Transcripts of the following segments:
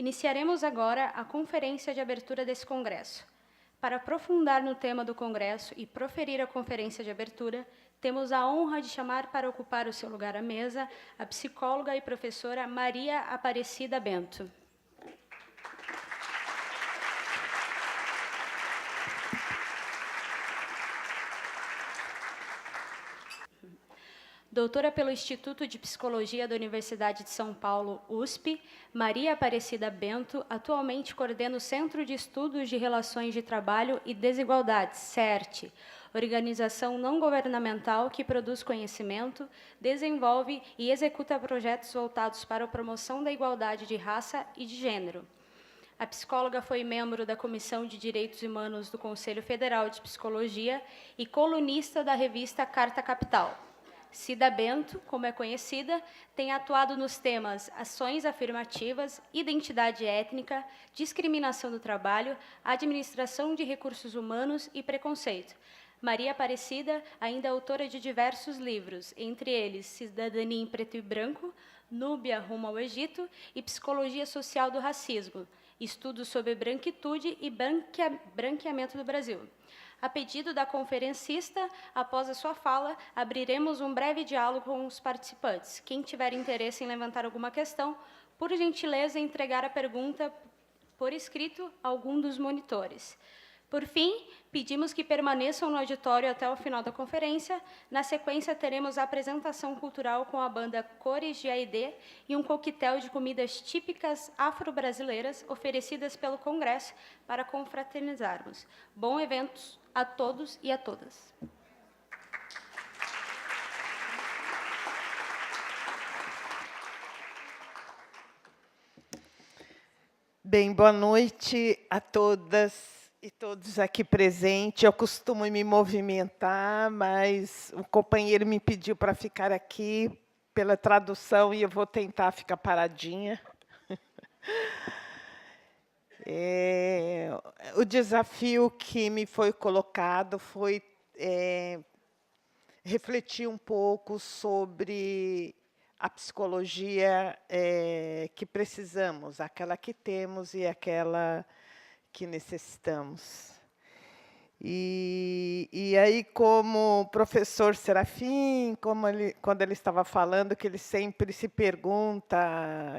Iniciaremos agora a conferência de abertura desse congresso. Para aprofundar no tema do congresso e proferir a conferência de abertura, temos a honra de chamar para ocupar o seu lugar à mesa a psicóloga e professora Maria Aparecida Bento. Doutora pelo Instituto de Psicologia da Universidade de São Paulo, USP, Maria Aparecida Bento atualmente coordena o Centro de Estudos de Relações de Trabalho e Desigualdades, CERT, organização não governamental que produz conhecimento, desenvolve e executa projetos voltados para a promoção da igualdade de raça e de gênero. A psicóloga foi membro da Comissão de Direitos Humanos do Conselho Federal de Psicologia e colunista da revista Carta Capital. Cida Bento, como é conhecida, tem atuado nos temas ações afirmativas, identidade étnica, discriminação do trabalho, administração de recursos humanos e preconceito. Maria Aparecida ainda é autora de diversos livros, entre eles Cidadania em Preto e Branco, Núbia rumo ao Egito e Psicologia Social do Racismo, estudos sobre branquitude e branqueamento do Brasil. A pedido da conferencista, após a sua fala, abriremos um breve diálogo com os participantes. Quem tiver interesse em levantar alguma questão, por gentileza, entregar a pergunta por escrito a algum dos monitores. Por fim, pedimos que permaneçam no auditório até o final da conferência. Na sequência, teremos a apresentação cultural com a banda Cores de AED e um coquetel de comidas típicas afro-brasileiras oferecidas pelo Congresso para confraternizarmos. Bom evento a todos e a todas. Bem, boa noite a todas e todos aqui presentes. Eu costumo me movimentar, mas o companheiro me pediu para ficar aqui pela tradução e eu vou tentar ficar paradinha. O desafio que me foi colocado foi refletir um pouco sobre a psicologia que precisamos, aquela que temos e aquela que necessitamos. E aí, como o professor Serafim, quando ele estava falando, que ele sempre se pergunta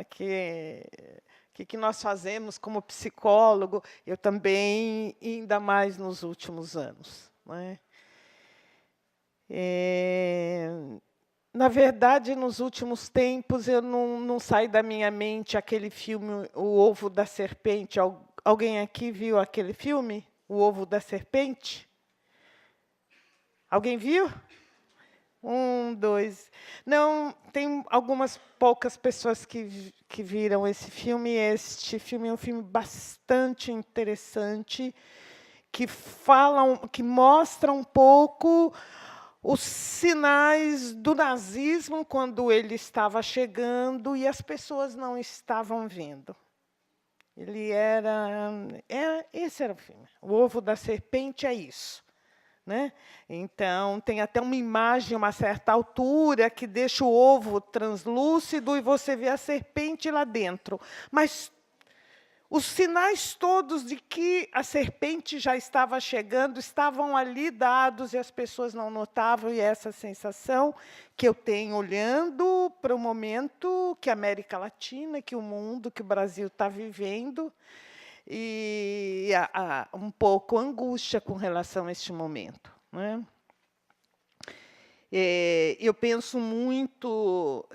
o que nós fazemos como psicólogo, eu também, ainda mais nos últimos anos. Não é? Na verdade, nos últimos tempos, eu não sai da minha mente aquele filme, O Ovo da Serpente. Alguém aqui viu aquele filme, O Ovo da Serpente? Alguém viu? 1, 2. Não, tem algumas poucas pessoas que viram esse filme. Este filme é um filme bastante interessante, que mostra um pouco os sinais do nazismo quando ele estava chegando e as pessoas não estavam vendo. Esse era o filme. O Ovo da Serpente é isso. Né? Então, tem até uma imagem, uma certa altura, que deixa o ovo translúcido e você vê a serpente lá dentro. Mas os sinais todos de que a serpente já estava chegando estavam ali dados e as pessoas não notavam. E essa sensação que eu tenho olhando para o momento que a América Latina, que o mundo, que o Brasil está vivendo, e um pouco angústia com relação a este momento. Né? Eu penso muito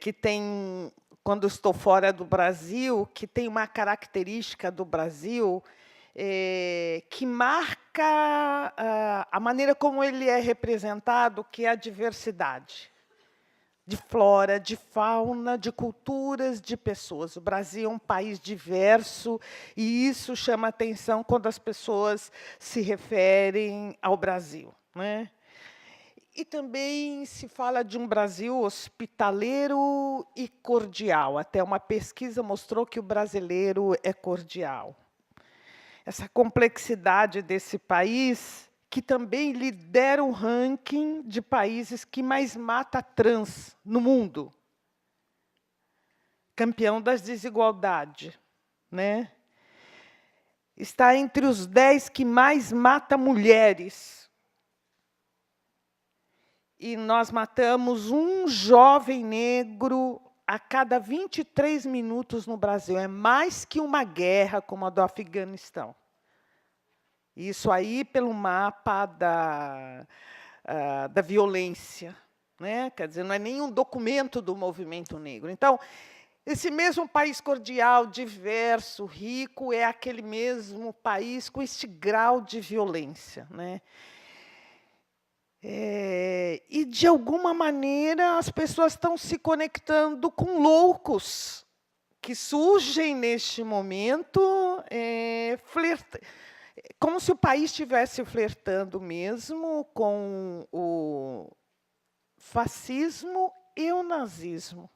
que tem, quando estou fora do Brasil, que tem uma característica do Brasil que marca a maneira como ele é representado, que é a diversidade. De flora, de fauna, de culturas, de pessoas. O Brasil é um país diverso e isso chama atenção quando as pessoas se referem ao Brasil. Né? E também se fala de um Brasil hospitaleiro e cordial. Até uma pesquisa mostrou que o brasileiro é cordial. Essa complexidade desse país, que também lidera o ranking de países que mais mata trans no mundo. Campeão das desigualdades. né? Está entre os 10 que mais mata mulheres. E nós matamos um jovem negro a cada 23 minutos no Brasil. É mais que uma guerra como a do Afeganistão. Isso aí pelo mapa da violência, né? Quer dizer, não é nenhum documento do movimento negro. Então, esse mesmo país cordial, diverso, rico, é aquele mesmo país com este grau de violência, né? E, de alguma maneira, as pessoas estão se conectando com loucos que surgem neste momento, como se o país estivesse flertando mesmo com o fascismo e o nazismo,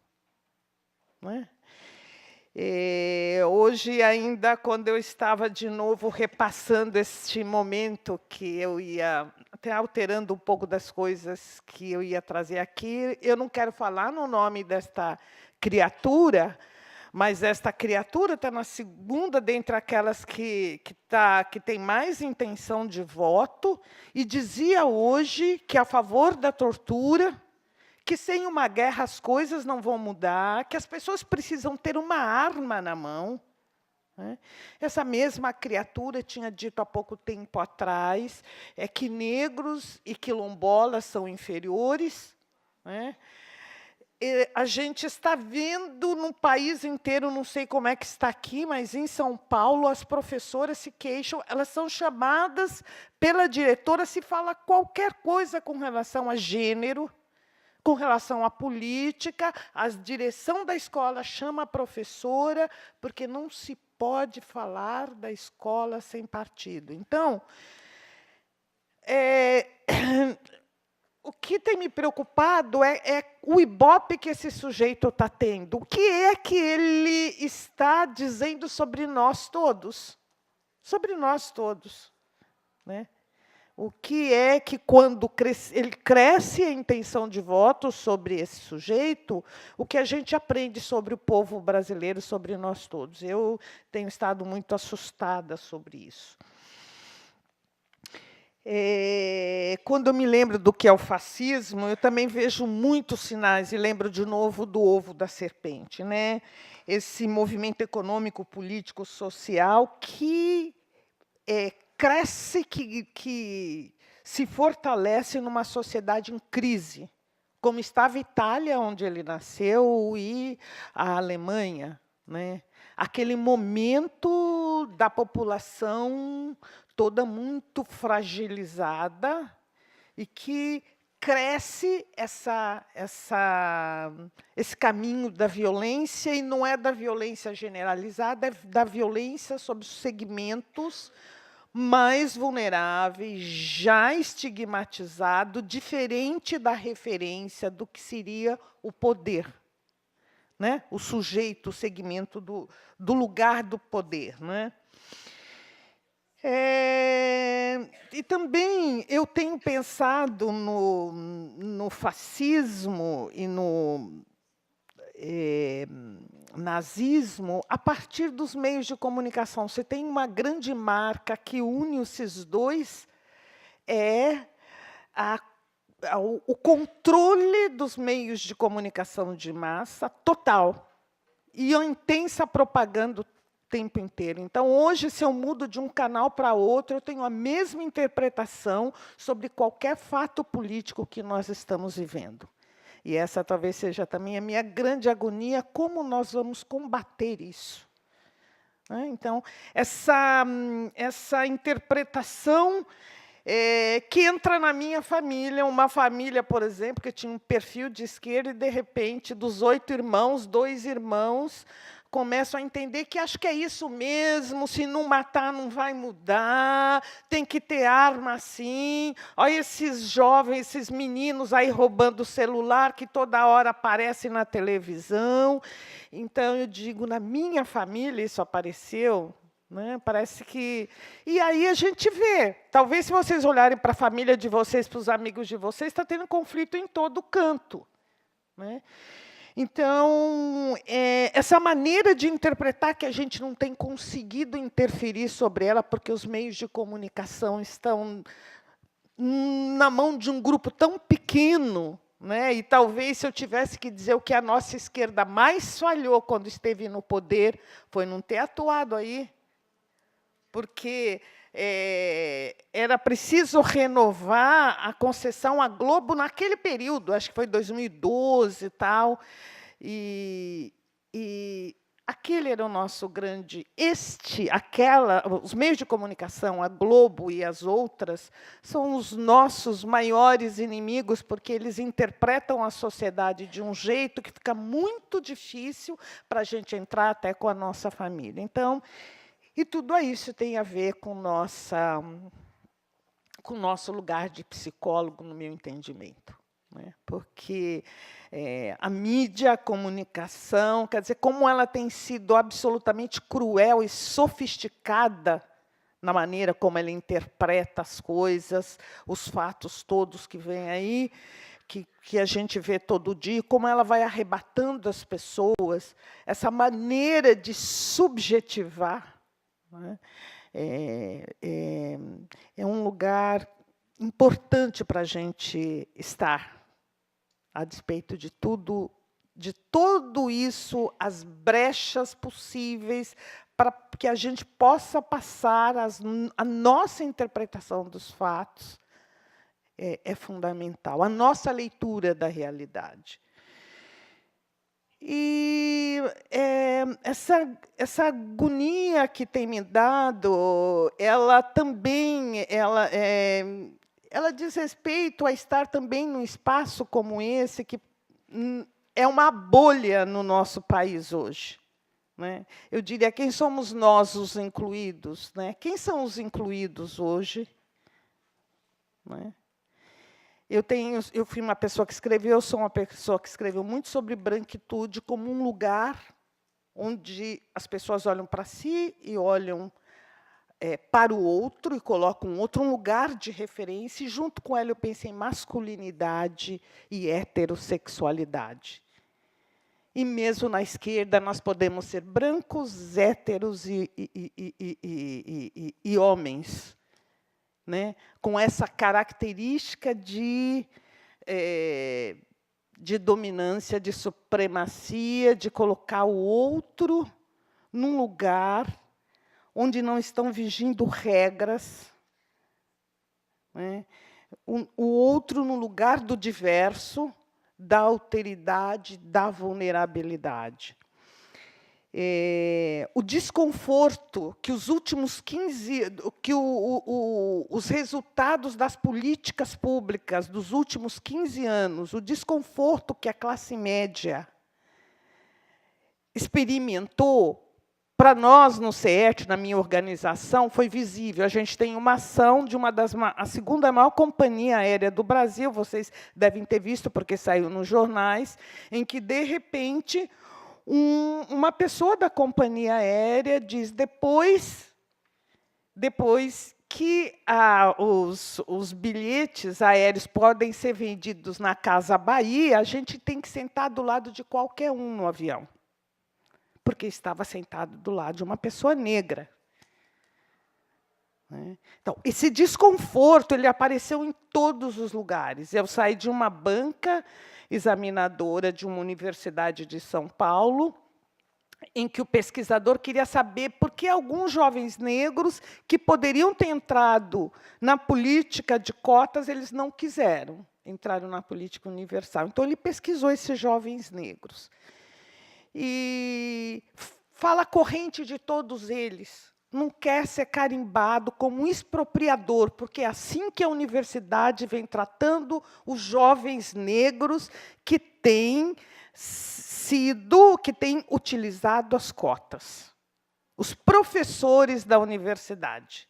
né? Hoje, ainda, quando eu estava de novo repassando este momento, que eu ia até alterando um pouco das coisas que eu ia trazer aqui, eu não quero falar no nome desta criatura, mas esta criatura está na segunda dentre aquelas que tem mais intenção de voto, e dizia hoje que a favor da tortura, que sem uma guerra as coisas não vão mudar, que as pessoas precisam ter uma arma na mão, né? Essa mesma criatura tinha dito há pouco tempo atrás que negros e quilombolas são inferiores, né? E a gente está vendo no país inteiro, não sei como é que está aqui, mas em São Paulo as professoras se queixam, elas são chamadas pela diretora se fala qualquer coisa com relação a gênero, com relação à política, a direção da escola chama a professora, porque não se pode falar da escola sem partido. Então, o que tem me preocupado é o ibope que esse sujeito está tendo. O que é que ele está dizendo sobre nós todos? Sobre nós todos, né? O que é que, quando ele cresce a intenção de voto sobre esse sujeito, o que a gente aprende sobre o povo brasileiro, sobre nós todos? Eu tenho estado muito assustada sobre isso. Quando eu me lembro do que é o fascismo, eu também vejo muitos sinais, e lembro de novo do ovo da serpente, né? Esse movimento econômico, político, social que cresce, que se fortalece numa sociedade em crise, como estava a Itália, onde ele nasceu, e a Alemanha, né? Aquele momento da população toda muito fragilizada e que cresce esse caminho da violência, e não é da violência generalizada, é da violência sobre os segmentos mais vulneráveis, já estigmatizado, diferente da referência do que seria o poder, né? O sujeito, o segmento do lugar do poder, né? E também eu tenho pensado no fascismo e no nazismo a partir dos meios de comunicação. Você tem uma grande marca que une esses dois, o controle dos meios de comunicação de massa total e a intensa propaganda o tempo inteiro. Então, hoje, se eu mudo de um canal para outro, eu tenho a mesma interpretação sobre qualquer fato político que nós estamos vivendo. E essa talvez seja também a minha grande agonia, como nós vamos combater isso. Então, essa interpretação que entra na minha família, uma família, por exemplo, que tinha um perfil de esquerda, e, de repente, dos 8 irmãos, 2 irmãos começam a entender que acho que é isso mesmo, se não matar não vai mudar, tem que ter arma sim. Olha esses jovens, esses meninos aí roubando o celular, que toda hora aparecem na televisão. Então, eu digo, na minha família isso apareceu, né? Parece que... E aí a gente vê, talvez se vocês olharem para a família de vocês, para os amigos de vocês, está tendo conflito em todo canto, né? Então, essa maneira de interpretar que a gente não tem conseguido interferir sobre ela, porque os meios de comunicação estão na mão de um grupo tão pequeno, né? E talvez, se eu tivesse que dizer o que a nossa esquerda mais falhou quando esteve no poder, foi não ter atuado aí, porque era preciso renovar a concessão à Globo naquele período, acho que foi 2012 e tal, e aquele era o nosso grande... os meios de comunicação, a Globo e as outras, são os nossos maiores inimigos, porque eles interpretam a sociedade de um jeito que fica muito difícil para a gente entrar até com a nossa família. Então, e tudo isso tem a ver com o nosso lugar de psicólogo, no meu entendimento, né? Porque a mídia, a comunicação, quer dizer, como ela tem sido absolutamente cruel e sofisticada na maneira como ela interpreta as coisas, os fatos todos que vêm aí, que a gente vê todo dia, como ela vai arrebatando as pessoas, essa maneira de subjetivar, né? É um lugar importante para a gente estar, a despeito de tudo isso, as brechas possíveis para que a gente possa passar a nossa interpretação dos fatos é fundamental, a nossa leitura da realidade. E essa agonia que tem me dado, ela também ela diz respeito a estar também num espaço como esse, que é uma bolha no nosso país hoje, né? Eu diria, quem somos nós os incluídos, né? Quem são os incluídos hoje? Né? Eu fui uma pessoa que escreveu, sou uma pessoa que escreveu muito sobre branquitude como um lugar onde as pessoas olham para si e olham para o outro e colocam um lugar de referência, e junto com ela eu pensei em masculinidade e heterossexualidade. E mesmo na esquerda nós podemos ser brancos, héteros e homens, né? Com essa característica de dominância, de supremacia, de colocar o outro num lugar onde não estão vigindo regras, né? O outro no lugar do diverso, da alteridade, da vulnerabilidade. O desconforto que os últimos 15... que os resultados das políticas públicas dos últimos 15 anos, o desconforto que a classe média experimentou, para nós, no CERT, na minha organização, foi visível. A gente tem uma ação de a segunda maior companhia aérea do Brasil, vocês devem ter visto, porque saiu nos jornais, em que, de repente, uma pessoa da companhia aérea diz, depois que os bilhetes aéreos podem ser vendidos na Casa Bahia, a gente tem que sentar do lado de qualquer um no avião, porque estava sentado do lado de uma pessoa negra. Então, esse desconforto ele apareceu em todos os lugares. Eu saí de uma banca examinadora de uma universidade de São Paulo, em que o pesquisador queria saber por que alguns jovens negros que poderiam ter entrado na política de cotas, eles não quiseram entrar na política universal. Então, ele pesquisou esses jovens negros. E fala a corrente de todos eles. Não quer ser carimbado como um expropriador, porque é assim que a universidade vem tratando os jovens negros que têm utilizado as cotas. Os professores da universidade,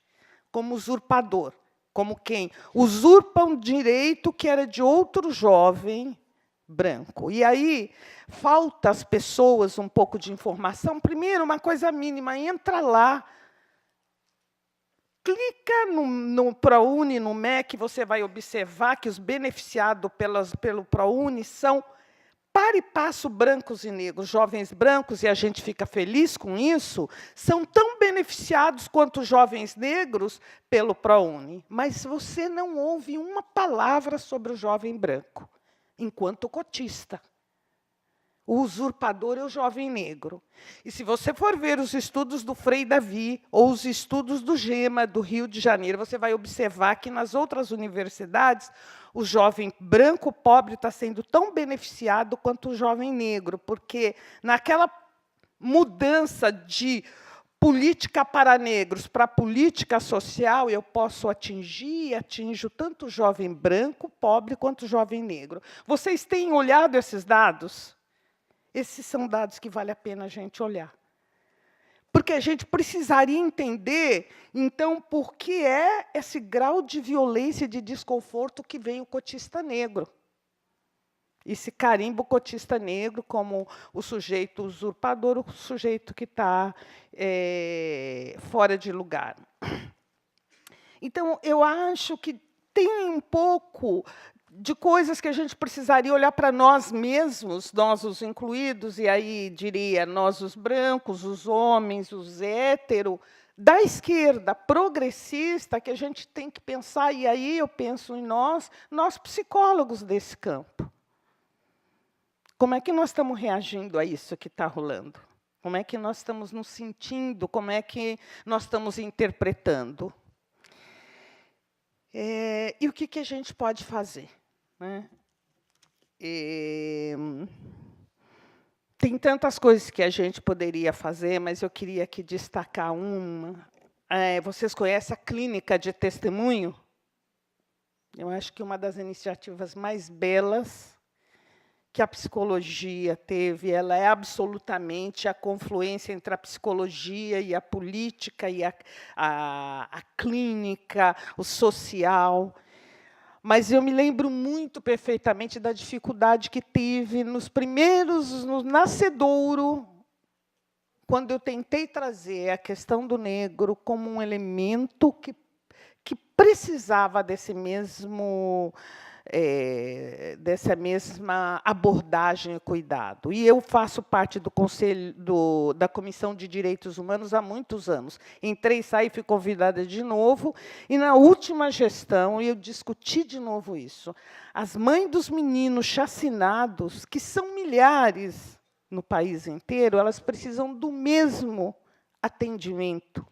como usurpador, como quem usurpa um direito que era de outro jovem branco. E aí falta às pessoas um pouco de informação. Primeiro, uma coisa mínima, entra lá, clica no ProUni, no MEC, você vai observar que os beneficiados pelo ProUni são para e passo, brancos e negros, jovens brancos, e a gente fica feliz com isso, são tão beneficiados quanto os jovens negros pelo ProUni. Mas você não ouve uma palavra sobre o jovem branco, enquanto cotista. O usurpador é o jovem negro. E se você for ver os estudos do Frei Davi, ou os estudos do GEMA, do Rio de Janeiro, você vai observar que, nas outras universidades, o jovem branco pobre está sendo tão beneficiado quanto o jovem negro, porque, naquela mudança de política para negros para política social, eu posso atingir e atinjo tanto o jovem branco, pobre, quanto o jovem negro. Vocês têm olhado esses dados? Esses são dados que vale a pena a gente olhar. Porque a gente precisaria entender, então, por que é esse grau de violência e de desconforto que vem o cotista negro. Esse carimbo cotista negro como o sujeito usurpador, o sujeito que está fora de lugar. Então, eu acho que tem um pouco de coisas que a gente precisaria olhar para nós mesmos, nós os incluídos, e aí diria nós os brancos, os homens, os héteros, da esquerda progressista, que a gente tem que pensar, e aí eu penso em nós psicólogos desse campo. Como é que nós estamos reagindo a isso que está rolando? Como é que nós estamos nos sentindo? Como é que nós estamos interpretando? E o que a gente pode fazer? Né? Tem tantas coisas que a gente poderia fazer, mas eu queria aqui destacar uma. Vocês conhecem a clínica de testemunho? Eu acho que uma das iniciativas mais belas que a psicologia teve, ela é absolutamente a confluência entre a psicologia e a política, e a clínica, o social. Mas eu me lembro muito perfeitamente da dificuldade que tive nos primeiros, no nascedouro, quando eu tentei trazer a questão do negro como um elemento que precisava dessa mesma abordagem e cuidado. E eu faço parte do conselho da Comissão de Direitos Humanos há muitos anos. Entrei, saí, fui convidada de novo, e, na última gestão, eu discuti de novo isso. As mães dos meninos chacinados, que são milhares no país inteiro, elas precisam do mesmo atendimento,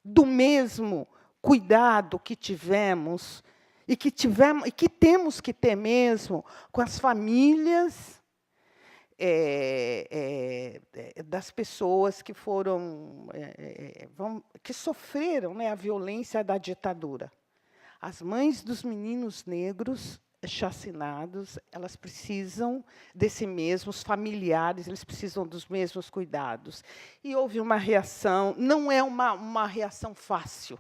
do mesmo cuidado que tivemos, e que temos que ter mesmo com as famílias das pessoas que que sofreram, né, a violência da ditadura. As mães dos meninos negros chacinados, elas precisam desse mesmo, os familiares, eles precisam dos mesmos cuidados. E houve uma reação, não é uma reação fácil.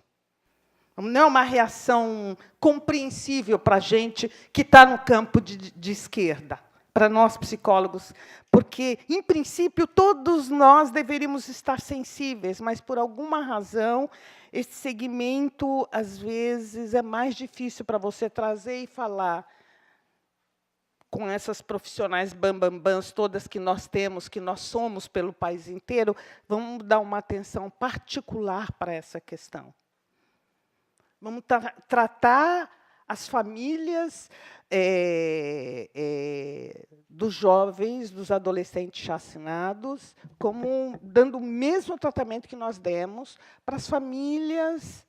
Não é uma reação compreensível para a gente que está no campo de esquerda, para nós psicólogos, porque, em princípio, todos nós deveríamos estar sensíveis, mas, por alguma razão, esse segmento, às vezes, é mais difícil para você trazer e falar com essas profissionais bambambãs todas que nós temos, que nós somos pelo país inteiro. Vamos dar uma atenção particular para essa questão. Vamos tratar as famílias dos jovens, dos adolescentes chacinados, como dando o mesmo tratamento que nós demos para as famílias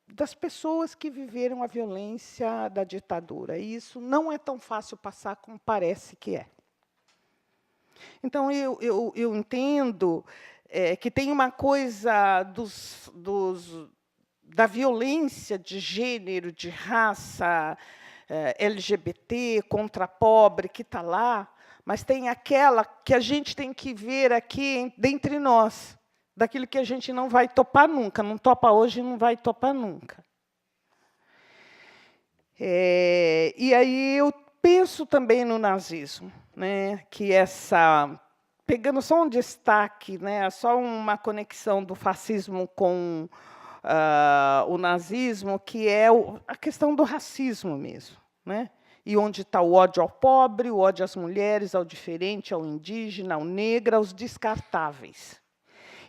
das pessoas que viveram a violência da ditadura. E isso não é tão fácil passar como parece que é. Então, eu entendo que tem uma coisa da violência de gênero, de raça, LGBT, contra pobre, que está lá, mas tem aquela que a gente tem que ver aqui dentre nós, daquilo que a gente não vai topar nunca, não topa hoje e não vai topar nunca. E aí eu penso também no nazismo, né, que pegando só um destaque, né, só uma conexão do fascismo com o nazismo, que é a questão do racismo mesmo, né? E onde está o ódio ao pobre, o ódio às mulheres, ao diferente, ao indígena, ao negro, aos descartáveis.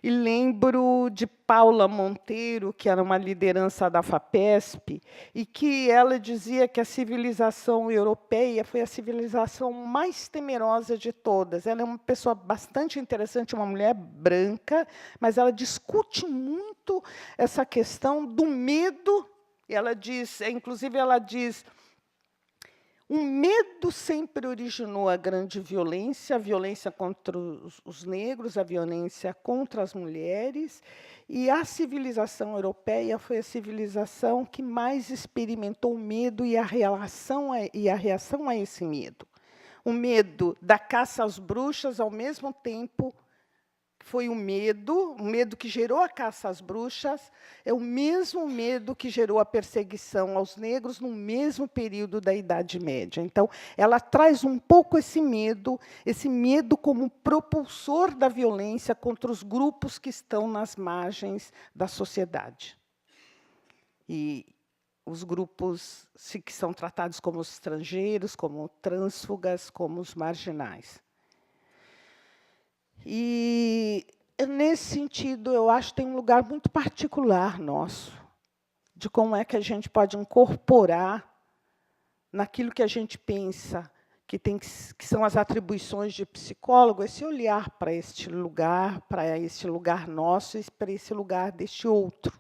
E lembro de Paula Monteiro, que era uma liderança da FAPESP, e que ela dizia que a civilização europeia foi a civilização mais temerosa de todas. Ela é uma pessoa bastante interessante, uma mulher branca, mas ela discute muito essa questão do medo. Ela diz, inclusive, ela diz: o medo sempre originou a grande violência, a violência contra os negros, a violência contra as mulheres, e a civilização europeia foi a civilização que mais experimentou o medo e a reação a esse medo. O medo da caça às bruxas, ao mesmo tempo foi o medo que gerou a caça às bruxas, é o mesmo medo que gerou a perseguição aos negros no mesmo período da Idade Média. Então, ela traz um pouco esse medo como propulsor da violência contra os grupos que estão nas margens da sociedade. E os grupos que são tratados como os estrangeiros, como trânsfugas, como os marginais. E, nesse sentido, eu acho que tem um lugar muito particular nosso, de como é que a gente pode incorporar naquilo que a gente pensa, que são as atribuições de psicólogo, esse olhar para este lugar nosso e para esse lugar deste outro,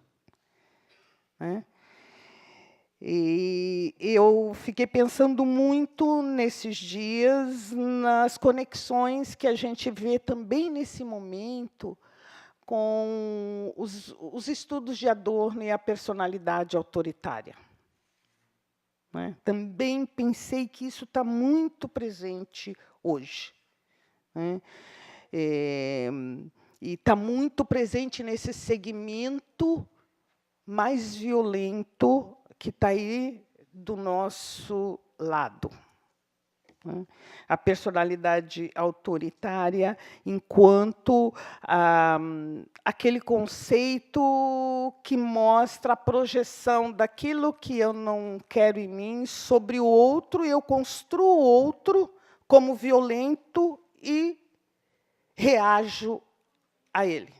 né? E eu fiquei pensando muito, nesses dias, nas conexões que a gente vê também nesse momento com os estudos de Adorno e a personalidade autoritária, né? Também pensei que isso está muito presente hoje, né? E está muito presente nesse segmento mais violento que está aí do nosso lado, né? A personalidade autoritária, enquanto aquele conceito que mostra a projeção daquilo que eu não quero em mim sobre o outro, e eu construo o outro como violento e reajo a ele.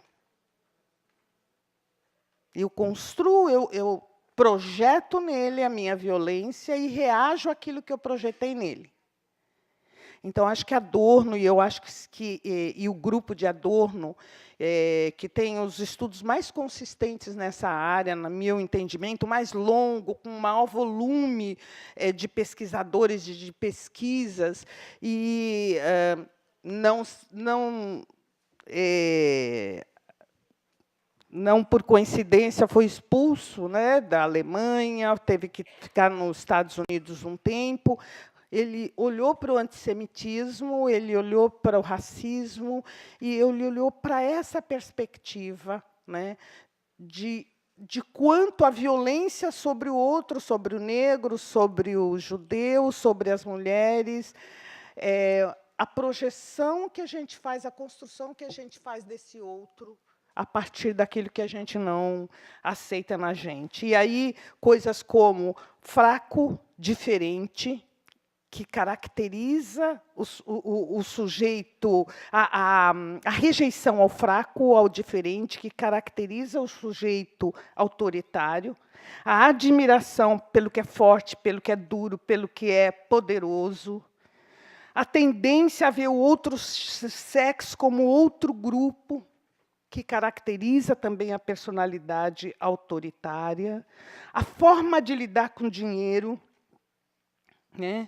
Eu construo, eu projeto nele a minha violência e reajo àquilo que eu projetei nele. Então, acho que Adorno, e eu acho que o grupo de Adorno, que tem os estudos mais consistentes nessa área, no meu entendimento, mais longo, com maior volume de pesquisadores, de pesquisas, e não por coincidência, foi expulso, né, da Alemanha, teve que ficar nos Estados Unidos um tempo. Ele olhou para o antissemitismo, ele olhou para o racismo, e ele olhou para essa perspectiva, né, de quanto a violência sobre o outro, sobre o negro, sobre o judeu, sobre as mulheres, a projeção que a gente faz, a construção que a gente faz desse outro, a partir daquilo que a gente não aceita na gente. E aí, coisas como fraco, diferente, que caracteriza o sujeito, a rejeição ao fraco, ao diferente, que caracteriza o sujeito autoritário, a admiração pelo que é forte, pelo que é duro, pelo que é poderoso, a tendência a ver o outro sexo como outro grupo, que caracteriza também a personalidade autoritária, a forma de lidar com o dinheiro, né?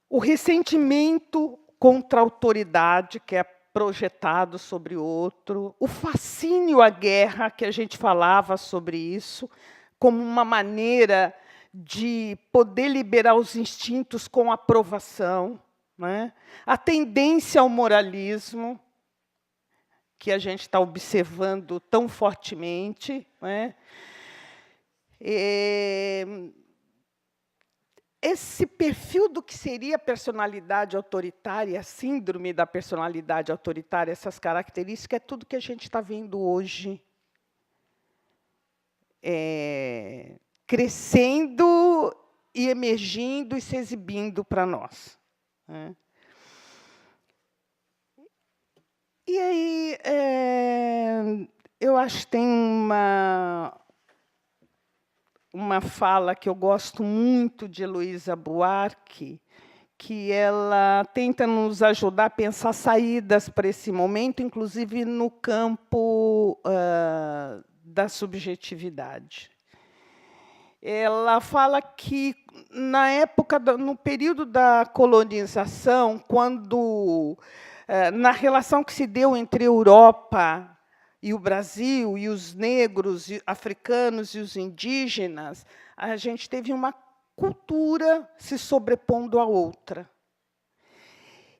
O ressentimento contra a autoridade, que é projetado sobre o outro, o fascínio à guerra, que a gente falava sobre isso, como uma maneira de poder liberar os instintos com aprovação, né? A tendência ao moralismo, que a gente está observando tão fortemente, né? Esse perfil do que seria a personalidade autoritária, a síndrome da personalidade autoritária, essas características, é tudo que a gente está vendo hoje crescendo e emergindo e se exibindo para nós, né? E aí, eu acho que tem uma fala que eu gosto muito de Heloísa Buarque, que ela tenta nos ajudar a pensar saídas para esse momento, inclusive no campo da subjetividade. Ela fala que, na época, no período da colonização, quando, na relação que se deu entre a Europa e o Brasil, e os negros, e africanos e os indígenas, a gente teve uma cultura se sobrepondo à outra.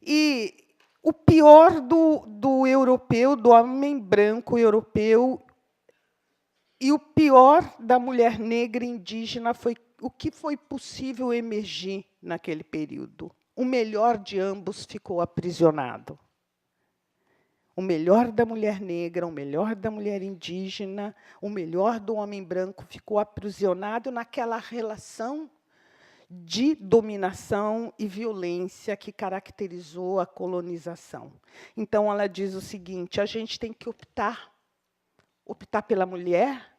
E o pior do europeu, do homem branco europeu, e o pior da mulher negra indígena foi o que foi possível emergir naquele período. O melhor de ambos ficou aprisionado. O melhor da mulher negra, o melhor da mulher indígena, o melhor do homem branco ficou aprisionado naquela relação de dominação e violência que caracterizou a colonização. Então, ela diz o seguinte: a gente tem que optar pela mulher,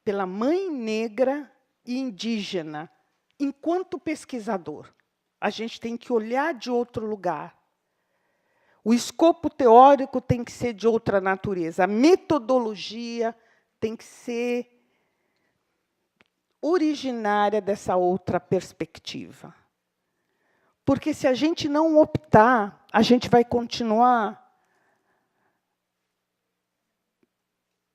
pela mãe negra e indígena, enquanto pesquisador. A gente tem que olhar de outro lugar. O escopo teórico tem que ser de outra natureza. A metodologia tem que ser originária dessa outra perspectiva. Porque, se a gente não optar, a gente vai continuar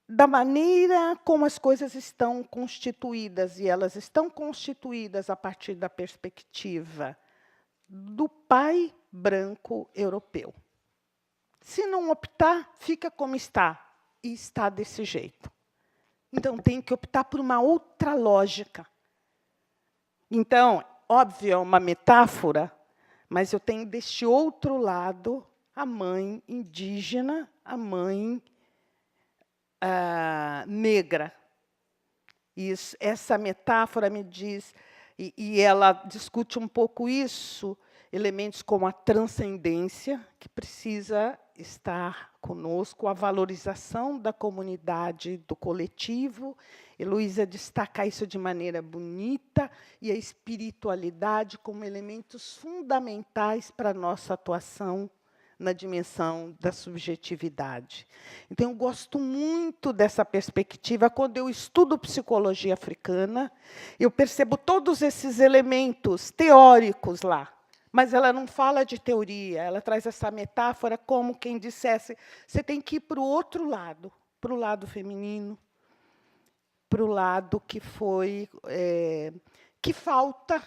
da maneira como as coisas estão constituídas, e elas estão constituídas a partir da perspectiva do pai branco europeu. Se não optar, fica como está, e está desse jeito. Então, tem que optar por uma outra lógica. Então, óbvio, é uma metáfora, mas eu tenho deste outro lado a mãe indígena, a mãe negra. Essa metáfora me diz, e ela discute um pouco isso, elementos como a transcendência, que precisa estar conosco, a valorização da comunidade, do coletivo. Heloísa destaca isso de maneira bonita, e a espiritualidade como elementos fundamentais para a nossa atuação na dimensão da subjetividade. Então, eu gosto muito dessa perspectiva. Quando eu estudo psicologia africana, eu percebo todos esses elementos teóricos lá, mas ela não fala de teoria, ela traz essa metáfora como quem dissesse: você tem que ir para o outro lado, para o lado feminino, para o lado que foi que falta,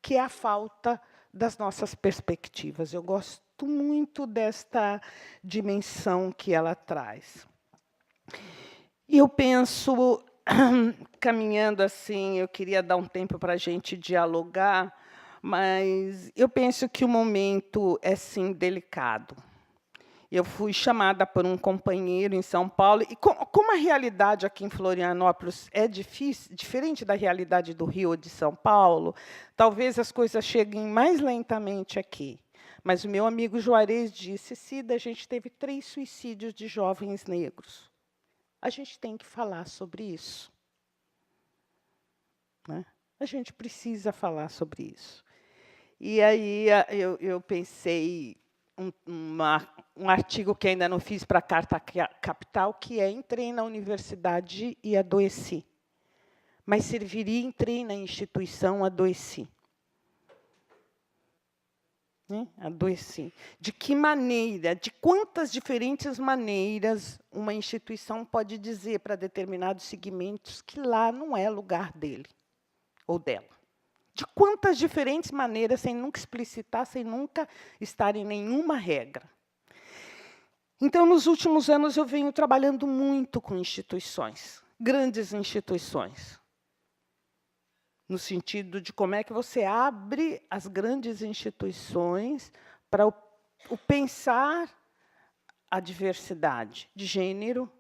que é a falta das nossas perspectivas. Eu gosto muito desta dimensão que ela traz. E eu penso, caminhando assim, eu queria dar um tempo para a gente dialogar, mas eu penso que o momento é, sim, delicado. Eu fui chamada por um companheiro em São Paulo, e como a realidade aqui em Florianópolis é diferente da realidade do Rio ou de São Paulo, talvez as coisas cheguem mais lentamente aqui. Mas o meu amigo Juarez disse: Cida, a gente teve 3 suicídios de jovens negros. A gente tem que falar sobre isso, né? A gente precisa falar sobre isso. E aí eu pensei um artigo que ainda não fiz para a Carta Capital, que é: entrei na universidade e adoeci. Mas serviria, entrei na instituição, adoeci. Adoeci. De que maneira, de quantas diferentes maneiras uma instituição pode dizer para determinados segmentos que lá não é lugar dele ou dela? De quantas diferentes maneiras, sem nunca explicitar, sem nunca estar em nenhuma regra. Então, nos últimos anos, eu venho trabalhando muito com instituições, grandes instituições, no sentido de como é que você abre as grandes instituições para o pensar a diversidade de gênero,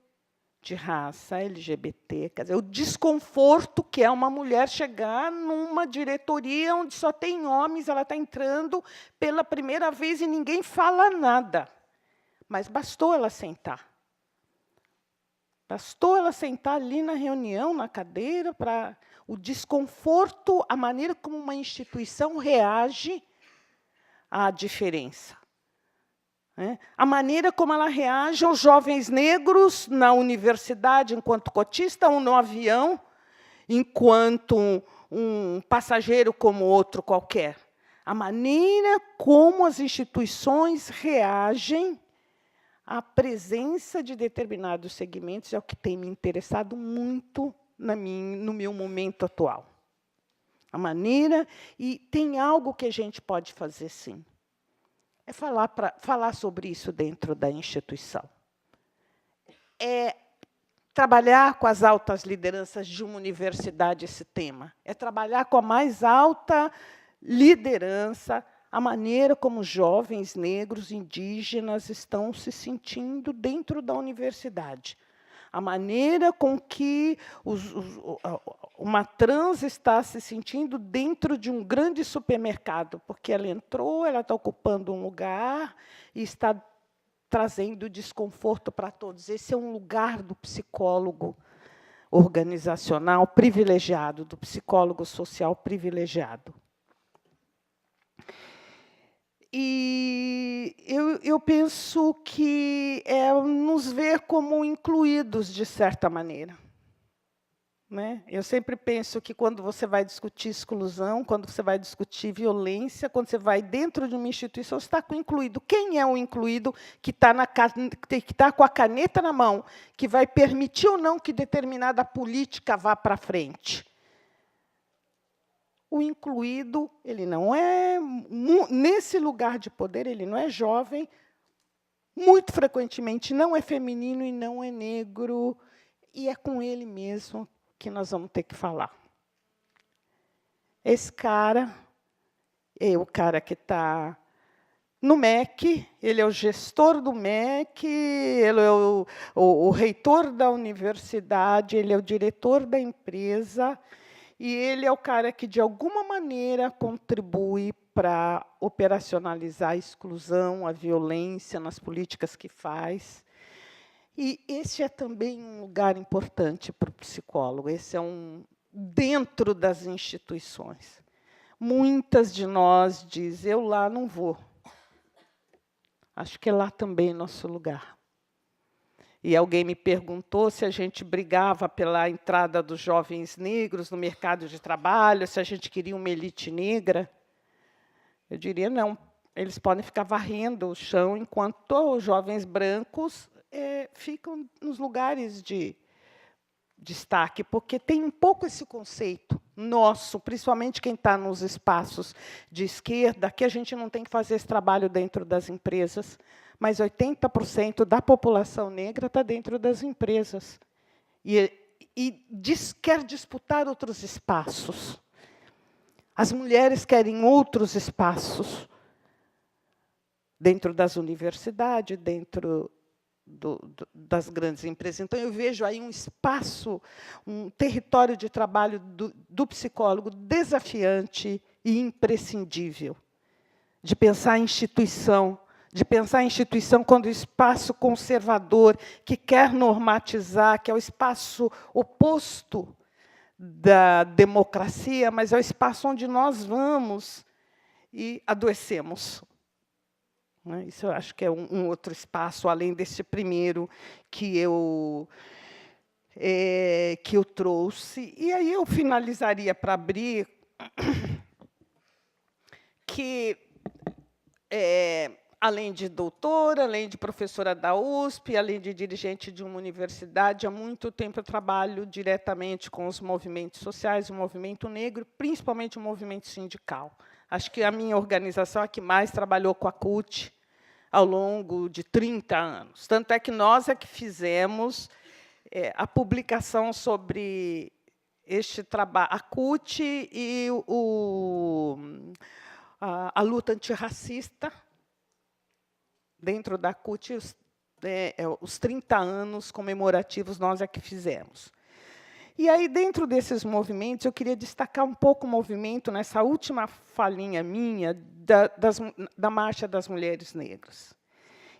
de raça, LGBT, quer dizer, o desconforto que é uma mulher chegar numa diretoria onde só tem homens, ela está entrando pela primeira vez e ninguém fala nada. Mas bastou ela sentar. Bastou ela sentar ali na reunião, na cadeira, para o desconforto, a maneira como uma instituição reage à diferença. A maneira como ela reage aos jovens negros na universidade, enquanto cotista, ou no avião, enquanto um passageiro como outro qualquer. A maneira como as instituições reagem à presença de determinados segmentos é o que tem me interessado muito no meu momento atual. A maneira, e tem algo que a gente pode fazer, sim. É falar sobre isso dentro da instituição. É trabalhar com as altas lideranças de uma universidade esse tema. É trabalhar com a mais alta liderança a maneira como jovens negros, indígenas estão se sentindo dentro da universidade. A maneira com que uma trans está se sentindo dentro de um grande supermercado, porque ela entrou, ela está ocupando um lugar e está trazendo desconforto para todos. Esse é um lugar do psicólogo organizacional privilegiado, do psicólogo social privilegiado. E eu penso que é nos ver como incluídos, de certa maneira. Eu sempre penso que, quando você vai discutir exclusão, quando você vai discutir violência, quando você vai dentro de uma instituição, você está com o incluído. Quem é o incluído que está com a caneta na mão, que vai permitir ou não que determinada política vá para frente? O incluído, ele não é, nesse lugar de poder, ele não é jovem, muito frequentemente não é feminino e não é negro, e é com ele mesmo que nós vamos ter que falar. Esse cara é o cara que está no MEC, ele é o gestor do MEC, ele é o reitor da universidade, ele é o diretor da empresa, e ele é o cara que, de alguma maneira, contribui para operacionalizar a exclusão, a violência nas políticas que faz. E esse é também um lugar importante para o psicólogo. Esse é dentro das instituições. Muitas de nós dizem, eu lá não vou. Acho que é lá também nosso lugar. E alguém me perguntou se a gente brigava pela entrada dos jovens negros no mercado de trabalho, se a gente queria uma elite negra. Eu diria, não. Eles podem ficar varrendo o chão, enquanto os jovens brancos ficam nos lugares de destaque, porque tem um pouco esse conceito nosso, principalmente quem está nos espaços de esquerda, que a gente não tem que fazer esse trabalho dentro das empresas, mas 80% da população negra está dentro das empresas. Quer disputar outros espaços. As mulheres querem outros espaços dentro das universidades, dentro das grandes empresas. Então, eu vejo aí um espaço, um território de trabalho do psicólogo desafiante e imprescindível, de pensar a instituição, quando o espaço conservador, que quer normatizar, que é o espaço oposto da democracia, mas é o espaço onde nós vamos e adoecemos. Isso eu acho que é um outro espaço, além desse primeiro que eu trouxe. E aí eu finalizaria, para abrir, que, além de doutora, além de professora da USP, além de dirigente de uma universidade, há muito tempo eu trabalho diretamente com os movimentos sociais, o movimento negro, principalmente o movimento sindical. Acho que a minha organização é a que mais trabalhou com a CUT ao longo de 30 anos. Tanto é que nós que fizemos a publicação sobre este trabalho, a CUT e a luta antirracista. Dentro da CUT, os 30 anos comemorativos nós é que fizemos. E aí, dentro desses movimentos, eu queria destacar um pouco o movimento, nessa última falinha minha, da Marcha das Mulheres Negras.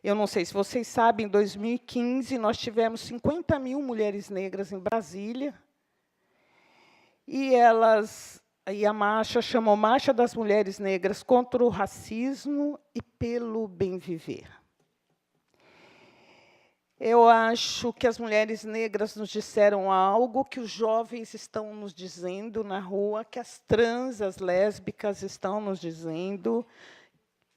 Eu não sei se vocês sabem, em 2015, nós tivemos 50.000 mulheres negras em Brasília, e a marcha chamou Marcha das Mulheres Negras contra o Racismo e pelo Bem Viver. Eu acho que as mulheres negras nos disseram algo que os jovens estão nos dizendo na rua, que as trans, as lésbicas estão nos dizendo,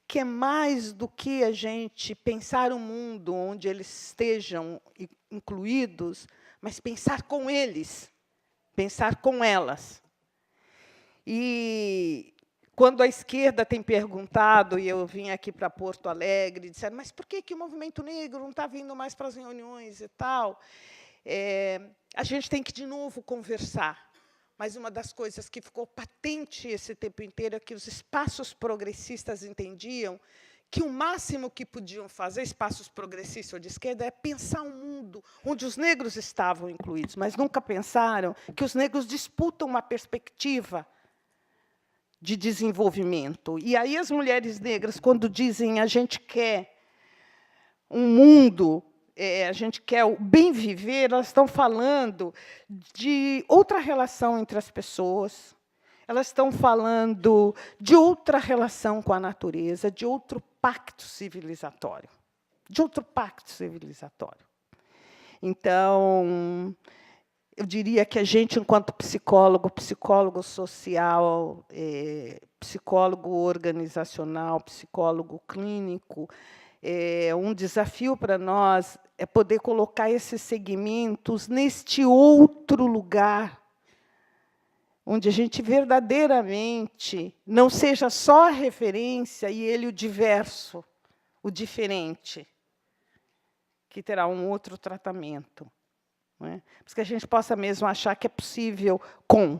que é mais do que a gente pensar um mundo onde eles estejam incluídos, mas pensar com eles, pensar com elas. E quando a esquerda tem perguntado, e eu vim aqui para Porto Alegre, disseram, mas por que o movimento negro não está vindo mais para as reuniões e tal? A gente tem que, de novo, conversar. Mas uma das coisas que ficou patente esse tempo inteiro é que os espaços progressistas entendiam que o máximo que podiam fazer, espaços progressistas ou de esquerda, é pensar um mundo onde os negros estavam incluídos, mas nunca pensaram que os negros disputam uma perspectiva de desenvolvimento. E aí as mulheres negras, quando dizem a gente quer um mundo, a gente quer o bem viver, elas estão falando de outra relação entre as pessoas, elas estão falando de outra relação com a natureza, de outro pacto civilizatório. De outro pacto civilizatório. Então, eu diria que a gente, enquanto psicólogo, psicólogo social, psicólogo organizacional, psicólogo clínico, um desafio para nós é poder colocar esses segmentos neste outro lugar, onde a gente verdadeiramente não seja só a referência e ele o diverso, o diferente, que terá um outro tratamento. Não é? Mas que a gente possa mesmo achar que é possível com.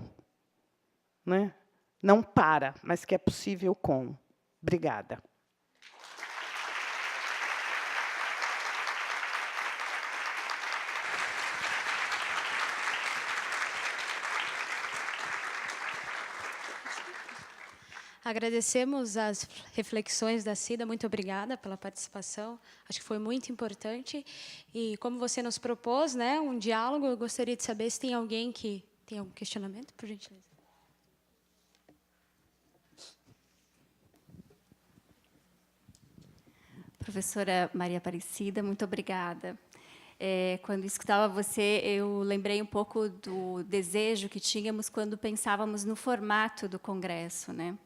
Né? Não para, mas que é possível com. Obrigada. Agradecemos as reflexões da Cida, muito obrigada pela participação, acho que foi muito importante. E como você nos propôs, né, um diálogo, eu gostaria de saber se tem alguém que tem algum questionamento, por gentileza. Professora Maria Aparecida, muito obrigada. Quando escutava você, eu lembrei um pouco do desejo que tínhamos quando pensávamos no formato do congresso, né?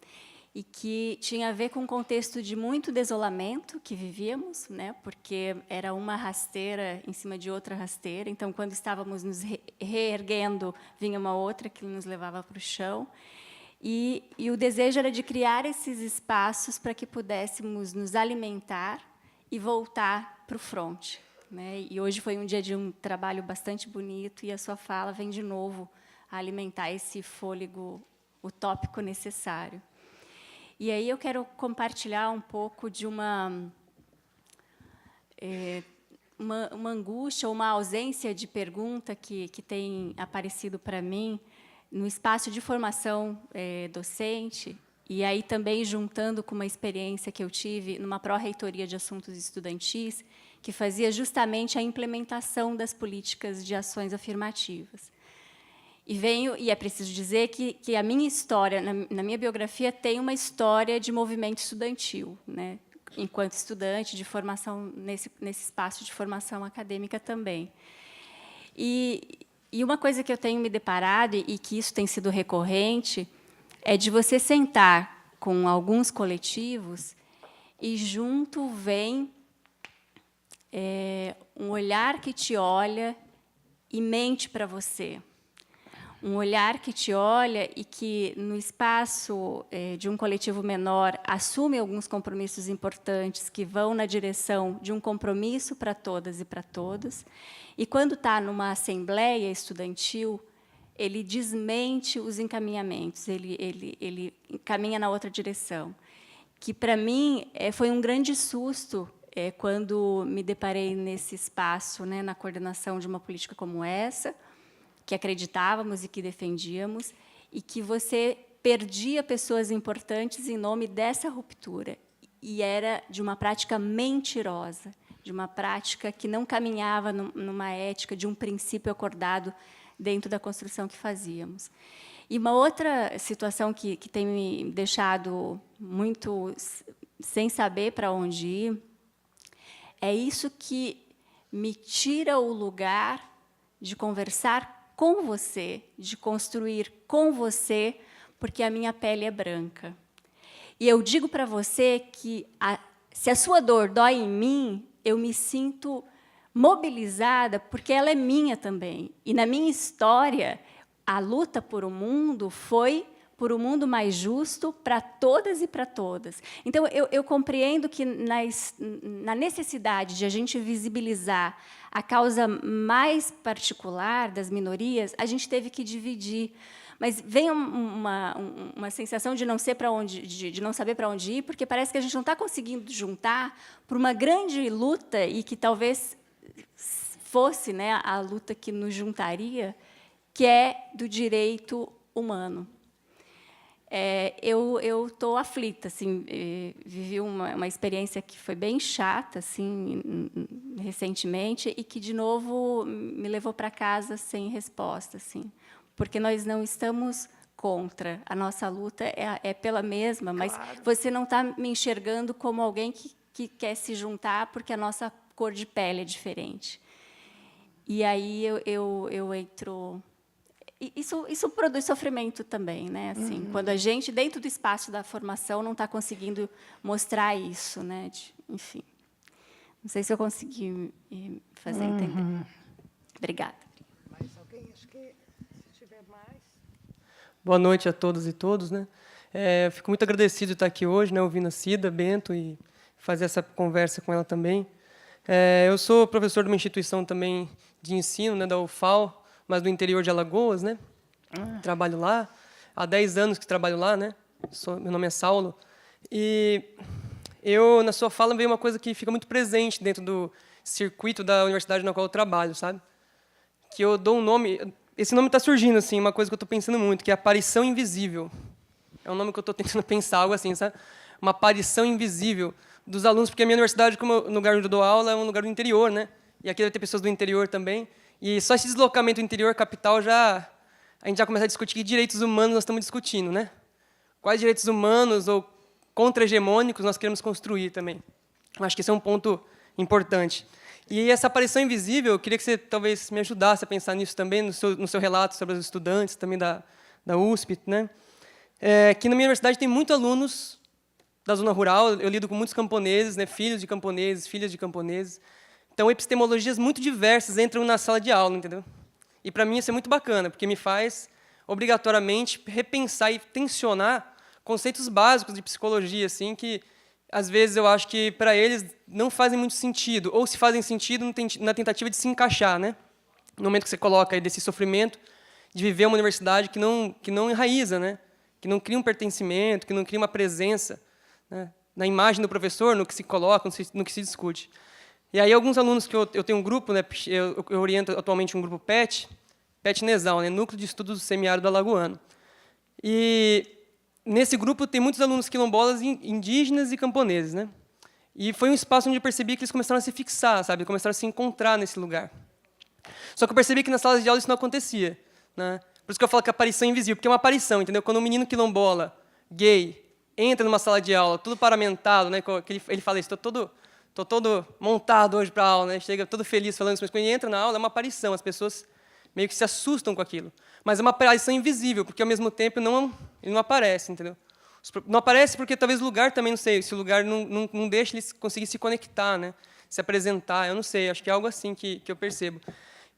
E que tinha a ver com um contexto de muito desolamento que vivíamos, né? Porque era uma rasteira em cima de outra rasteira, então, quando estávamos nos reerguendo, vinha uma outra que nos levava para o chão. E o desejo era de criar esses espaços para que pudéssemos nos alimentar e voltar para o fronte. Né? E hoje foi um dia de um trabalho bastante bonito, e a sua fala vem, de novo, a alimentar esse fôlego utópico necessário. E aí eu quero compartilhar um pouco de uma angústia, ou uma ausência de pergunta que tem aparecido para mim no espaço de formação docente, e aí também juntando com uma experiência que eu tive numa pró-reitoria de assuntos estudantis, que fazia justamente a implementação das políticas de ações afirmativas. E é preciso dizer que a minha história, na minha biografia, tem uma história de movimento estudantil, né? Enquanto estudante de formação, nesse espaço de formação acadêmica também. E uma coisa que eu tenho me deparado, e que isso tem sido recorrente, é de você sentar com alguns coletivos e junto vem um olhar que te olha e mente para você. Um olhar que te olha e que, no espaço de um coletivo menor, assume alguns compromissos importantes que vão na direção de um compromisso para todas e para todos. E, quando está numa assembleia estudantil, ele desmente os encaminhamentos, ele caminha na outra direção. Que, para mim, foi um grande susto quando me deparei nesse espaço, né, na coordenação de uma política como essa, que acreditávamos e que defendíamos, e que você perdia pessoas importantes em nome dessa ruptura. E era de uma prática mentirosa, de uma prática que não caminhava numa ética, de um princípio acordado dentro da construção que fazíamos. E uma outra situação que tem me deixado muito sem saber para onde ir, é isso que me tira o lugar de conversar com você, de construir com você, porque a minha pele é branca. E eu digo para você que, se a sua dor dói em mim, eu me sinto mobilizada, porque ela é minha também. E, na minha história, a luta por um mundo foi por um mundo mais justo para todas e para todas. Então, eu compreendo que, na necessidade de a gente visibilizar a causa mais particular das minorias, a gente teve que dividir. Mas vem uma sensação de não ser para onde, de não saber para onde ir, porque parece que a gente não está conseguindo juntar por uma grande luta, e que talvez fosse, né, a luta que nos juntaria, que é do direito humano. Eu estou aflita, assim, vivi uma experiência que foi bem chata, assim, recentemente, e que, de novo, me levou para casa sem resposta, assim, porque nós não estamos contra. A nossa luta é pela mesma, mas claro, você não está me enxergando como alguém que quer se juntar porque a nossa cor de pele é diferente. E aí eu entro... Isso produz sofrimento também, né? Assim, quando a gente, dentro do espaço da formação, não está conseguindo mostrar isso, né? Enfim, não sei se eu consegui me fazer entender. Obrigada. Mais alguém? Acho que, se tiver mais... Boa noite a todas e todos, né? Fico muito agradecido de estar aqui hoje, né, ouvindo a Cida Bento e fazer essa conversa com ela também. Eu sou professor de uma instituição também de ensino, né, da UFAL, mas do interior de Alagoas, né? Trabalho lá, há 10 anos que trabalho lá, né? Meu nome é Saulo. E na sua fala, veio uma coisa que fica muito presente dentro do circuito da universidade na qual eu trabalho, sabe? Que eu dou um nome... Esse nome está surgindo, assim, uma coisa que eu estou pensando muito, que é aparição invisível. É um nome que eu estou tentando pensar, algo assim, sabe? Uma aparição invisível dos alunos, porque a minha universidade, como no lugar onde eu dou aula, é um lugar do interior, né? E aqui deve ter pessoas do interior também. E só esse deslocamento do interior capital a gente já começa a discutir que direitos humanos nós estamos discutindo, né? Quais direitos humanos ou contra-hegemônicos nós queremos construir também. Eu acho que esse é um ponto importante. E essa aparição invisível, eu queria que você talvez me ajudasse a pensar nisso também, no seu relato sobre os estudantes também da USP, né? Que na minha universidade tem muitos alunos da zona rural, eu lido com muitos camponeses, né? Filhos de camponeses, filhas de camponeses. Então, epistemologias muito diversas entram na sala de aula, entendeu? E, para mim, isso é muito bacana, porque me faz, obrigatoriamente, repensar e tensionar conceitos básicos de psicologia, assim, que, às vezes, eu acho que, para eles, não fazem muito sentido, ou se fazem sentido na tentativa de se encaixar, né? No momento que você coloca aí desse sofrimento de viver uma universidade que não enraiza, né? Que não cria um pertencimento, que não cria uma presença, né? Na imagem do professor, no que se coloca, no que se discute. E aí, alguns alunos que eu tenho um grupo, né, eu oriento atualmente um grupo PET NESAL, né, Núcleo de Estudos do Semiárido Alagoano. E nesse grupo tem muitos alunos quilombolas, indígenas e camponeses, né? E foi um espaço onde eu percebi que eles começaram a se fixar, sabe? Começaram a se encontrar nesse lugar. Só que eu percebi que nas salas de aula isso não acontecia, né? Por isso que eu falo que a aparição é invisível, porque é uma aparição, entendeu? Quando um menino quilombola, gay, entra numa sala de aula, tudo paramentado, né? Ele fala isso, estou todo montado hoje para a aula, né? Chega todo feliz falando isso, mas quando ele entra na aula é uma aparição, as pessoas meio que se assustam com aquilo. Mas é uma aparição invisível, porque, ao mesmo tempo, ele não aparece, entendeu? Não aparece porque, talvez, o lugar também, não sei, se o lugar não deixa eles conseguir se conectar, né? Se apresentar, eu não sei, acho que é algo assim que eu percebo.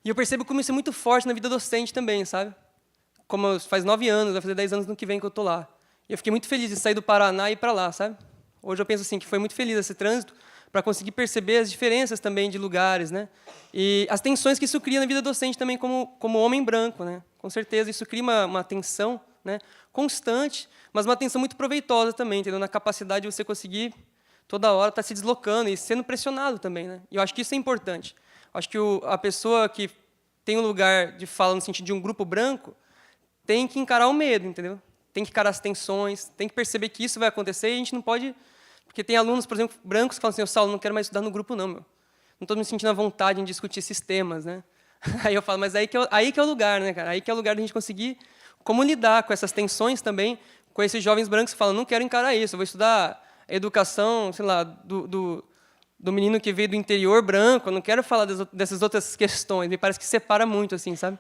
E eu percebo como isso é muito forte na vida docente também, sabe? Como faz 9 anos, vai fazer 10 anos no que vem que eu estou lá. E eu fiquei muito feliz de sair do Paraná e ir para lá, sabe? Hoje eu penso assim, que foi muito feliz esse trânsito, para conseguir perceber as diferenças também de lugares, né? E as tensões que isso cria na vida docente também como homem branco, né? Com certeza, isso cria uma tensão, né, constante, mas uma tensão muito proveitosa também, entendeu? Na capacidade de você conseguir toda hora está se deslocando e sendo pressionado também, né? E eu acho que isso é importante. Eu acho que a pessoa que tem um lugar de fala no sentido de um grupo branco tem que encarar o medo, entendeu? Tem que encarar as tensões, tem que perceber que isso vai acontecer e a gente não pode... Porque tem alunos, por exemplo, brancos que falam assim, Saulo, não quero mais estudar no grupo, não, meu. Não estou me sentindo à vontade em discutir esses temas, né? Aí eu falo, mas aí que é o lugar, né, cara? Aí que é o lugar da gente conseguir como lidar com essas tensões também, com esses jovens brancos que falam, não quero encarar isso, eu vou estudar educação, sei lá, do menino que veio do interior branco, eu não quero falar dessas outras questões, me parece que separa muito, assim, sabe?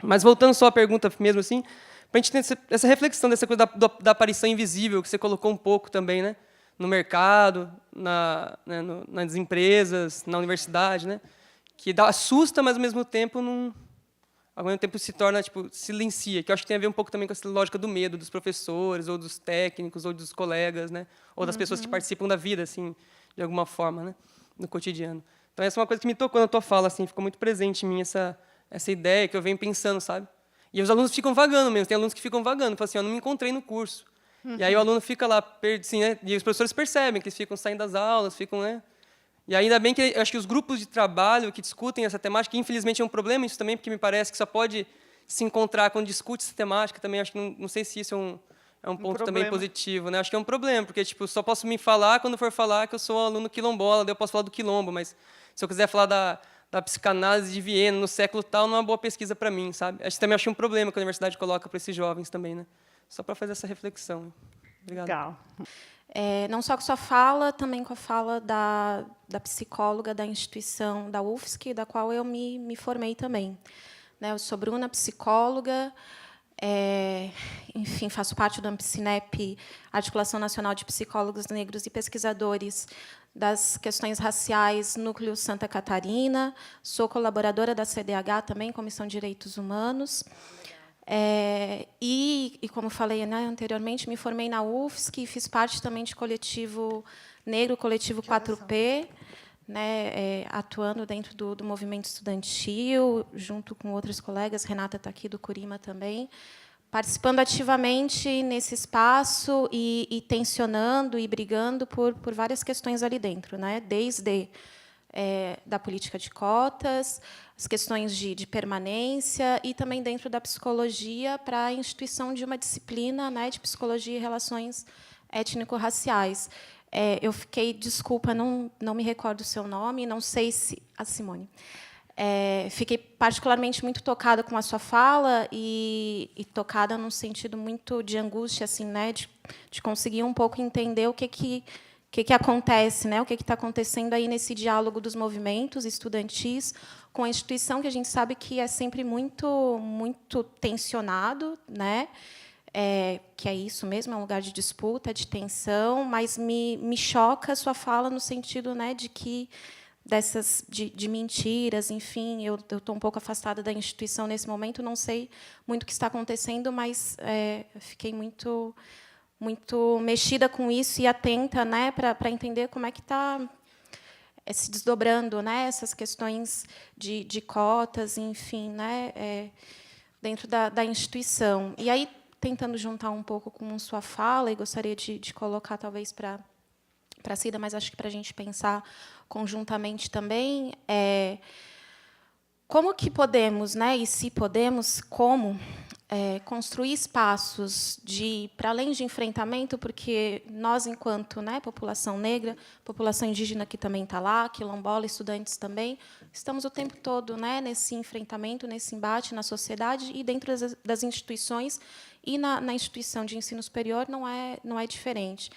Mas voltando só à pergunta mesmo, assim, para a gente ter essa reflexão dessa coisa da aparição invisível, que você colocou um pouco também, né? No mercado, nas empresas, na universidade, né? Que assusta, mas, ao mesmo tempo, se torna, tipo, silencia, que eu acho que tem a ver um pouco também com essa lógica do medo dos professores, ou dos técnicos, ou dos colegas, né? Ou das pessoas que participam da vida, assim, de alguma forma, né? No cotidiano. Então, essa é uma coisa que me tocou na tua fala, assim, ficou muito presente em mim essa ideia que eu venho pensando, sabe? E os alunos ficam vagando mesmo, tem alunos que ficam vagando, falam assim, eu não me encontrei no curso. E aí o aluno fica lá, assim, né? E os professores percebem que eles ficam saindo das aulas, ficam, né? E ainda bem que eu acho que os grupos de trabalho que discutem essa temática, que infelizmente é um problema isso também, porque me parece que só pode se encontrar quando discute essa temática também, acho que não sei se isso é um ponto também positivo, né? Acho que é um problema, porque tipo, só posso me falar quando for falar que eu sou aluno quilombola, daí eu posso falar do quilombo, mas se eu quiser falar da psicanálise de Viena no século tal, não é uma boa pesquisa para mim, sabe? Também acho um problema que a universidade coloca para esses jovens também, né? Só para fazer essa reflexão. Obrigado. Legal. Não só com sua fala, também com a fala da psicóloga da instituição da UFSC, da qual eu me formei também. Né, eu sou Bruna, psicóloga, enfim, faço parte do AMPSINEP, Articulação Nacional de Psicólogos Negros e Pesquisadores das Questões Raciais, Núcleo Santa Catarina, sou colaboradora da CDH também, Comissão de Direitos Humanos. E, como falei, né, anteriormente, me formei na UFSC e fiz parte também de coletivo negro, coletivo 4P, né, atuando dentro do movimento estudantil, junto com outros colegas, Renata está aqui, do Curima também, participando ativamente nesse espaço e tensionando e brigando por várias questões ali dentro, né, desde da política de cotas, as questões de permanência e também dentro da psicologia para a instituição de uma disciplina, né, de psicologia e relações étnico-raciais. Eu fiquei, desculpa, não me recordo o seu nome, não sei se... A Simone. Fiquei particularmente muito tocada com a sua fala e tocada num sentido muito de angústia, assim, né, de conseguir um pouco entender o que acontece, né? O que está acontecendo aí nesse diálogo dos movimentos estudantis com a instituição, que a gente sabe que é sempre muito tensionado, né? Que é isso mesmo, é um lugar de disputa, de tensão, mas me choca a sua fala no sentido, né, de que de mentiras, enfim, eu estou um pouco afastada da instituição nesse momento, não sei muito o que está acontecendo, mas fiquei muito mexida com isso e atenta, né, para entender como é que está se desdobrando, né, essas questões de cotas, enfim, né, dentro da instituição. E aí, tentando juntar um pouco com sua fala, e gostaria de colocar, talvez, para a Cida, mas acho que para a gente pensar conjuntamente também, como que podemos, né, e se podemos, como construir espaços para além de enfrentamento, porque nós, enquanto, né, população negra, população indígena que também está lá, quilombola, estudantes também, estamos o tempo todo, né, nesse enfrentamento, nesse embate na sociedade e dentro das instituições, e na instituição de ensino superior não é diferente.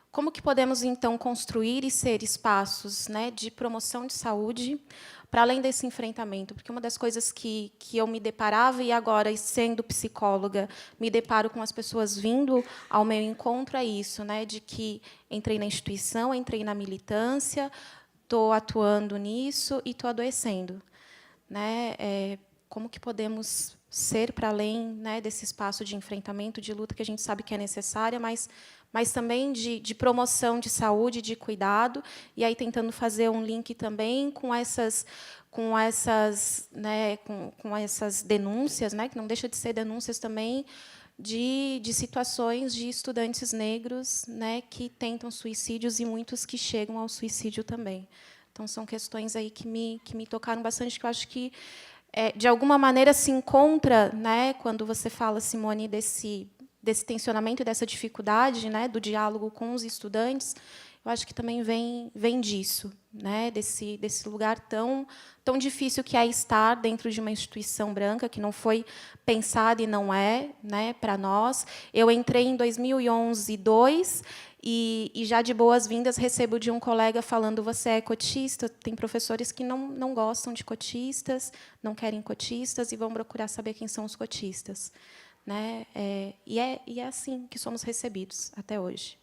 Como que podemos, então, construir e ser espaços, né, de promoção de saúde, para além desse enfrentamento? Porque uma das coisas que eu me deparava, e agora, sendo psicóloga, me deparo com as pessoas vindo ao meu encontro, é isso, né, de que entrei na instituição, entrei na militância, estou atuando nisso e estou adoecendo. Né? Como que podemos ser para além, né, desse espaço de enfrentamento, de luta, que a gente sabe que é necessária, mas também de promoção de saúde, de cuidado, e aí tentando fazer um link também com essas denúncias, né, que não deixa de ser denúncias também, de situações de estudantes negros, né, que tentam suicídios e muitos que chegam ao suicídio também. Então, são questões aí que me tocaram bastante, que eu acho que, de alguma maneira, se encontra, né, quando você fala, Simone, desse tensionamento e dessa dificuldade, né, do diálogo com os estudantes. Eu acho que também vem disso, né, desse lugar tão difícil que é estar dentro de uma instituição branca, que não foi pensada e não é, né, para nós. Eu entrei em 2011, 2002, e já de boas-vindas recebo de um colega falando: você é cotista? Tem professores que não gostam de cotistas, não querem cotistas, e vão procurar saber quem são os cotistas. Né? E é assim que somos recebidos até hoje.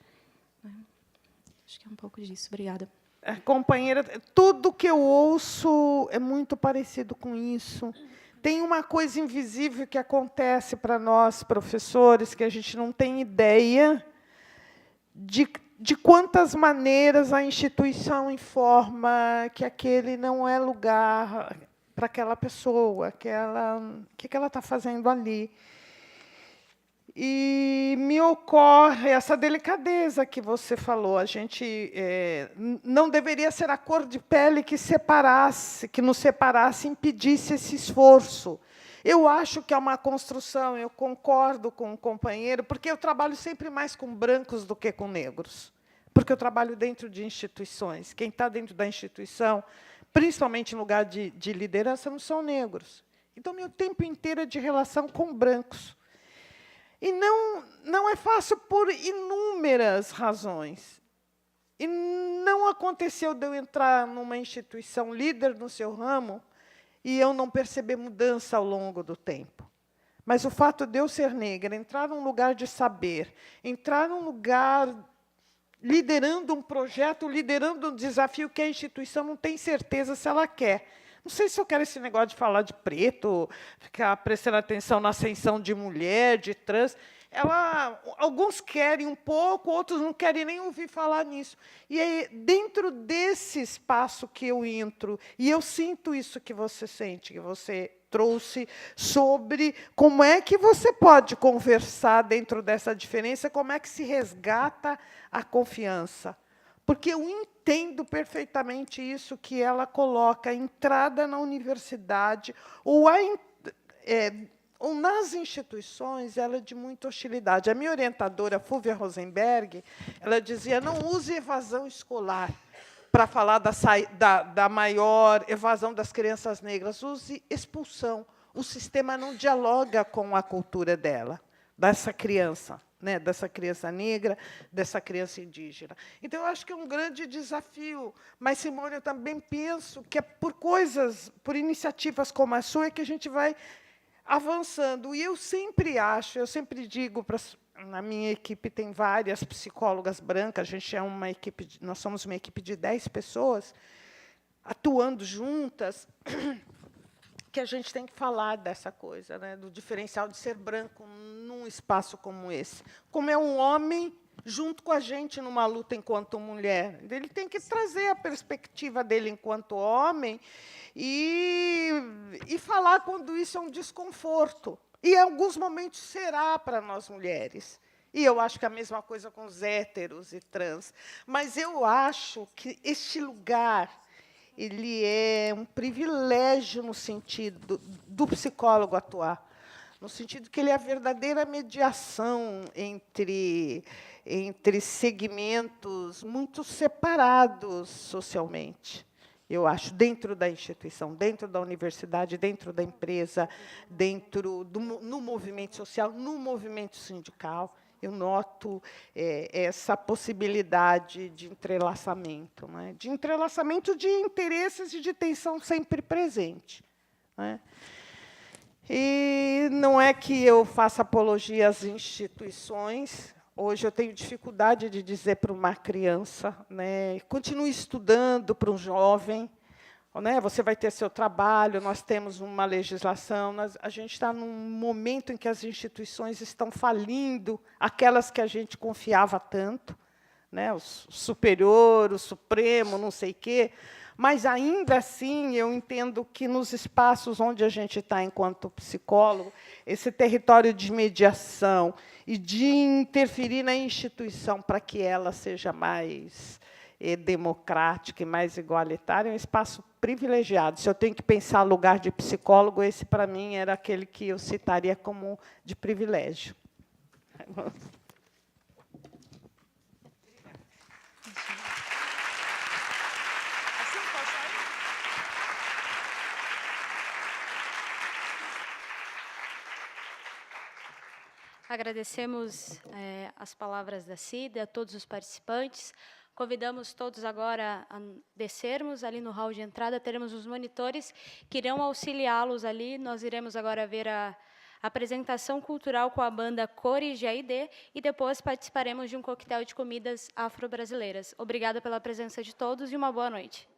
Acho que é um pouco disso. Obrigada. Companheira, tudo que eu ouço é muito parecido com isso. Tem uma coisa invisível que acontece para nós, professores, que a gente não tem ideia de quantas maneiras a instituição informa que aquele não é lugar para aquela pessoa, que ela está fazendo ali. E me ocorre essa delicadeza que você falou. A gente não deveria ser a cor de pele que nos separasse, impedisse esse esforço. Eu acho que é uma construção, eu concordo com o companheiro, porque eu trabalho sempre mais com brancos do que com negros, porque eu trabalho dentro de instituições. Quem está dentro da instituição, principalmente em lugar de liderança, não são negros. Então, meu tempo inteiro é de relação com brancos. E não é fácil por inúmeras razões. E não aconteceu de eu entrar numa instituição líder no seu ramo e eu não perceber mudança ao longo do tempo. Mas o fato de eu ser negra, entrar num lugar de saber, entrar num lugar liderando um projeto, liderando um desafio que a instituição não tem certeza se ela quer. Não sei se eu quero esse negócio de falar de preto, ficar prestando atenção na ascensão de mulher, de trans. Alguns querem um pouco, outros não querem nem ouvir falar nisso. E aí, dentro desse espaço que eu entro, e eu sinto isso que você sente, que você trouxe sobre como é que você pode conversar dentro dessa diferença, como é que se resgata a confiança. Porque eu entendo perfeitamente isso que ela coloca, a entrada na universidade, ou nas instituições, ela é de muita hostilidade. A minha orientadora, Fúvia Rosenberg, ela dizia: não use evasão escolar para falar da maior evasão das crianças negras, use expulsão. O sistema não dialoga com a cultura dessa criança. Né, dessa criança negra, dessa criança indígena. Então, eu acho que é um grande desafio. Mas, Simone, eu também penso que é por iniciativas como a sua, que a gente vai avançando. E eu sempre digo, na minha equipe tem várias psicólogas brancas, nós somos uma equipe de 10 pessoas, atuando juntas, que a gente tem que falar dessa coisa, né, do diferencial de ser branco num espaço como esse. Como é um homem junto com a gente numa luta enquanto mulher. Ele tem que trazer a perspectiva dele enquanto homem e falar quando isso é um desconforto. E, em alguns momentos, será para nós mulheres. E eu acho que é a mesma coisa com os héteros e trans. Mas eu acho que este lugar ele é um privilégio no sentido do psicólogo atuar, no sentido que ele é a verdadeira mediação entre segmentos muito separados socialmente. Eu acho, dentro da instituição, dentro da universidade, dentro da empresa, no movimento social, no movimento sindical. Eu noto essa possibilidade de entrelaçamento, né? De entrelaçamento de interesses e de tensão sempre presente. Né? E não é que eu faça apologia às instituições. Hoje eu tenho dificuldade de dizer para uma criança, né, continue estudando, para um jovem, né, você vai ter seu trabalho, nós temos uma legislação, a gente está num momento em que as instituições estão falindo, aquelas que a gente confiava tanto, né, o superior, o supremo, não sei o quê, Mas, ainda assim, eu entendo que, nos espaços onde a gente está enquanto psicólogo, esse território de mediação e de interferir na instituição para que ela seja mais democrática e mais igualitária, é um espaço privilegiado. Se eu tenho que pensar lugar de psicólogo, esse, para mim, era aquele que eu citaria como de privilégio. Agradecemos as palavras da Cida, a todos os participantes. Convidamos todos agora a descermos ali no hall de entrada. Teremos os monitores que irão auxiliá-los ali. Nós iremos agora ver a apresentação cultural com a banda Cores de AID e depois participaremos de um coquetel de comidas afro-brasileiras. Obrigada pela presença de todos e uma boa noite.